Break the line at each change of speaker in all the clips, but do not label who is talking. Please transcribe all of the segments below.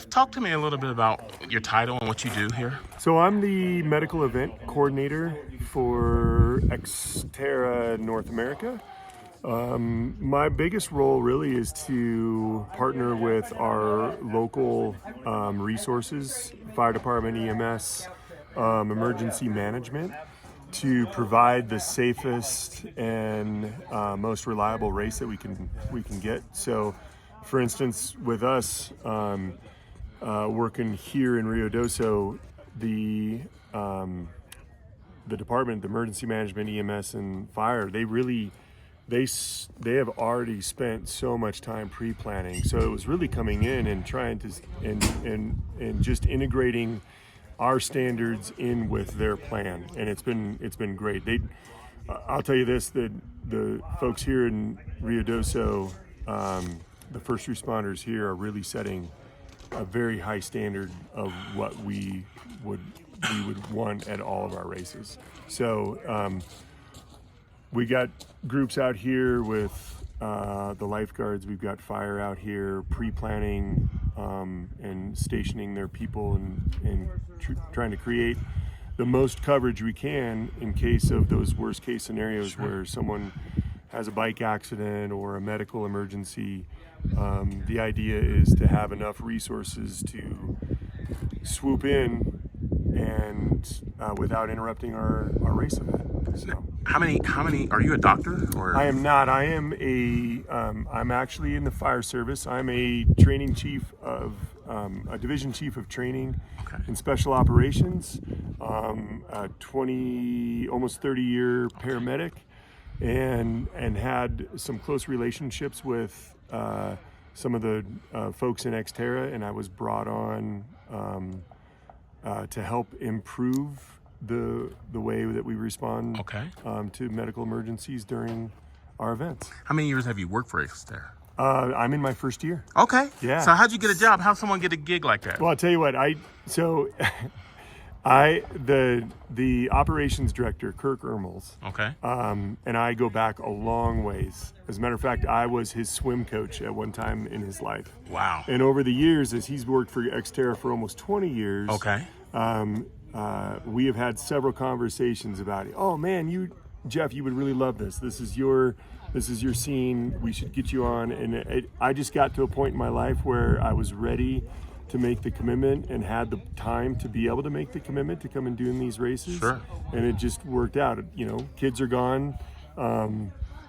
Talk to me a little bit about your title and what you do here.
So I'm the medical event coordinator for XTERRA North America. My biggest role really is to partner with our local resources, fire department, EMS, emergency management, to provide the safest and most reliable race that we can get. So, for instance, with us working here in Ruidoso, the department, the emergency management, EMS, and fire, they have already spent so much time pre-planning. So it was really coming in and trying to and just integrating our standards in with their plan, and it's been great. I'll tell you this: the folks here in Ruidoso, the first responders here are really setting a very high standard of what we would want at all of our races. So we got groups out here with the lifeguards. We've got fire out here pre-planning and stationing their people and trying to create the most coverage we can in case of those worst case scenarios where someone has a bike accident or a medical emergency. The idea is to have enough resources to swoop in and without interrupting our race event. So,
How many? Are you a doctor or?
I am not. I am I'm actually in the fire service. I'm a training chief of a division chief of training and special operations. A almost 30-year paramedic, and had some close relationships with some of the folks in XTERRA, and I was brought on to help improve the way that we respond to medical emergencies during our events.
How many years have you worked for XTERRA?
I'm in my first year.
Okay.
Yeah.
So how'd you get a job? How'd someone get a gig like that?
Well, I'll tell you what. The operations director, Kirk Ermels, and I go back a long ways. As a matter of fact, I was his swim coach at one time in his life.
Wow.
And over the years, as he's worked for XTERRA for almost 20 years, we have had several conversations about it. Oh man, Jeff, you would really love this. This is your scene. We should get you on. And I just got to a point in my life where I was ready to make the commitment and had the time to be able to make the commitment to come and do these races.
Sure.
And it just worked out. Kids are gone,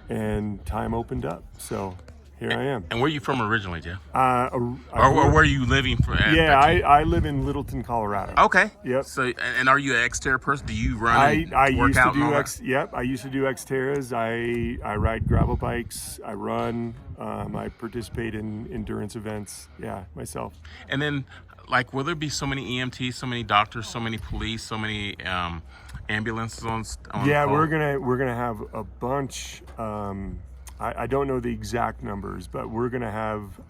and time opened up. So here I am.
And where are you from originally, Jeff?
Or
where are you living from?
I live in Littleton, Colorado.
Okay.
Yep.
So, and are you an XTERRA person? Do you run
I
and work
used
out
to do
and all that?
Yep, I used to do XTERRAs. I ride gravel bikes. I run. I participate in endurance events. Yeah, myself.
And then, will there be so many EMTs, so many doctors, so many police, so many ambulances on
Yeah,
call?
we're gonna have a bunch. I don't know the exact numbers, but we're gonna have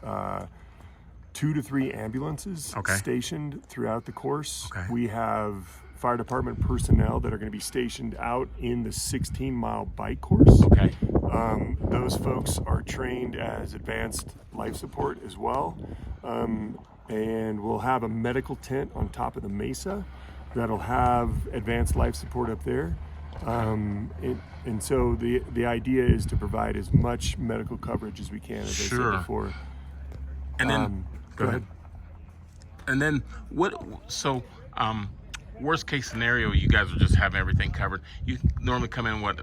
2 to 3 ambulances stationed throughout the course. We have fire department personnel that are going to be stationed out in the 16-mile bike course. Those folks are trained as advanced life support as well. And we'll have a medical tent on top of the mesa that'll have advanced life support up there. And so the idea is to provide as much medical coverage as we can, as I said before.
And then, go ahead. And then worst case scenario, you guys are just having everything covered. You normally come in, a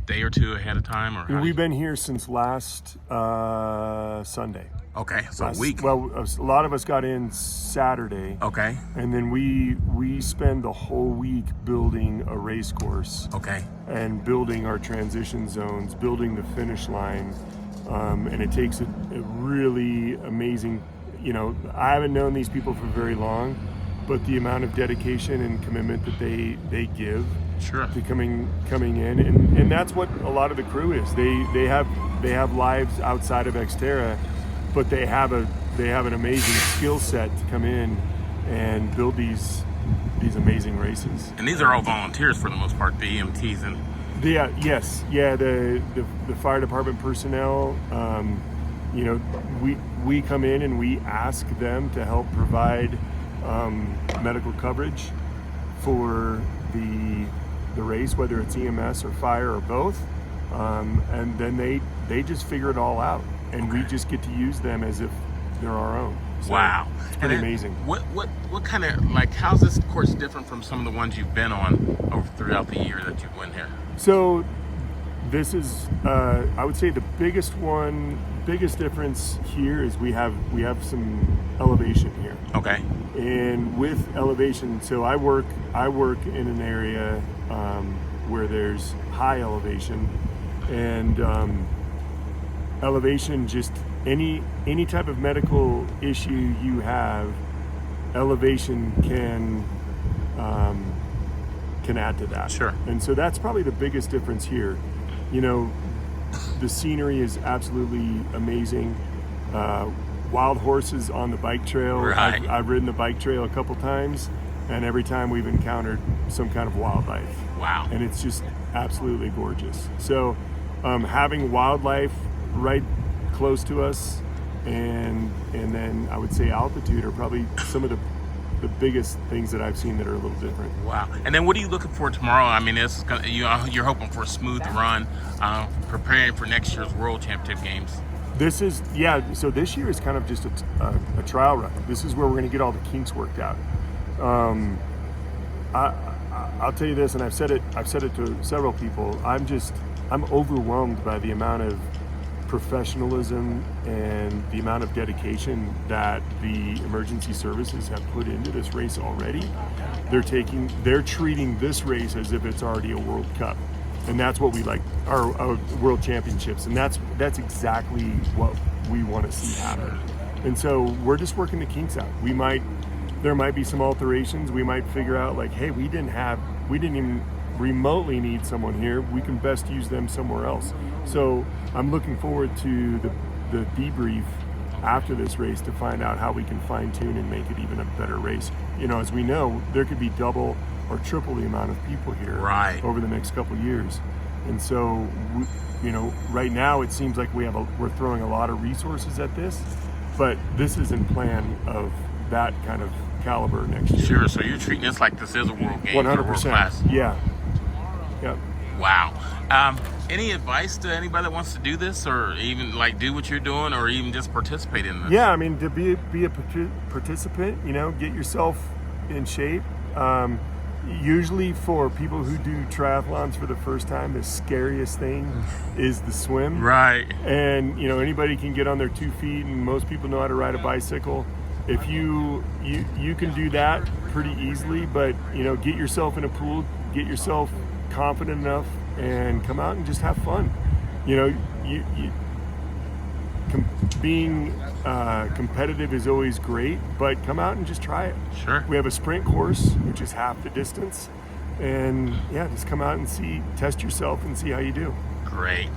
day or two ahead of time? Or
we've been here since last Sunday.
Okay, so a week.
Well, a lot of us got in Saturday.
Okay.
And then we spend the whole week building a race course.
Okay.
And building our transition zones, building the finish line. And it takes a really amazing, I haven't known these people for very long, but the amount of dedication and commitment that they give to coming in, and that's what a lot of the crew is. They have lives outside of XTERRA, but they have an amazing skill set to come in and build these amazing races.
And these are all volunteers for the most part, the EMTs and.
The fire department personnel. you know, we come in and we ask them to help provide medical coverage for the race, whether it's EMS or fire or both, and then they just figure it all out, and we just get to use them as if they're our own. So
wow,
it's pretty
and then
amazing.
What kind of, like, how's this course different from some of the ones you've been on throughout the year that you've been here?
So this is, I would say, the biggest difference here is we have some elevation here.
Okay.
And with elevation, so I work in an area where there's high elevation, and elevation, just any type of medical issue you have, elevation can add to that.
Sure.
And so that's probably the biggest difference here. You know, the scenery is absolutely amazing. Wild horses on the bike trail.
Right.
I've ridden the bike trail a couple times, and every time we've encountered some kind of wildlife.
Wow.
And it's just absolutely gorgeous. So having wildlife right close to us, and then I would say altitude are probably some of the biggest things that I've seen that are a little different.
Wow. And then what are you looking for tomorrow? I mean, this is gonna, you're hoping for a smooth run, preparing for next year's World Championship Games.
This is, yeah, so this year is kind of just a trial run. This is where we're going to get all the kinks worked out. I'll tell you this, and I've said it to several people. I'm overwhelmed by the amount of professionalism and the amount of dedication that the emergency services have put into this race already. They're treating this race as if it's already a World Cup, and that's what we like, our World Championships, and that's exactly what we want to see happen. And so we're just working the kinks out. There might be some alterations. We might figure out, like, hey, we didn't even remotely need someone here. We can best use them somewhere else. So I'm looking forward to the debrief after this race to find out how we can fine tune and make it even a better race. You know, as we know, there could be double or triple the amount of people here over the next couple of years. And so, right now it seems like we're throwing a lot of resources at this, but this is in plan of that kind of caliber next year.
Sure. So you're treating this like this is a world game,
100%.
world class.
Yeah. Yeah.
Wow. Any advice to anybody that wants to do this, or even like do what you're doing, or even just participate in this?
Yeah, I mean, to be a participant, get yourself in shape. Usually for people who do triathlons for the first time, the scariest thing is the swim.
Right.
And anybody can get on their 2 feet, and most people know how to ride a bicycle. If you can do that pretty easily, but get yourself in a pool, get yourself confident enough, and come out and just have fun. Being competitive is always great, but come out and just try it.
Sure.
We have a sprint course, which is half the distance, and just come out and test yourself and see how you do.
Great.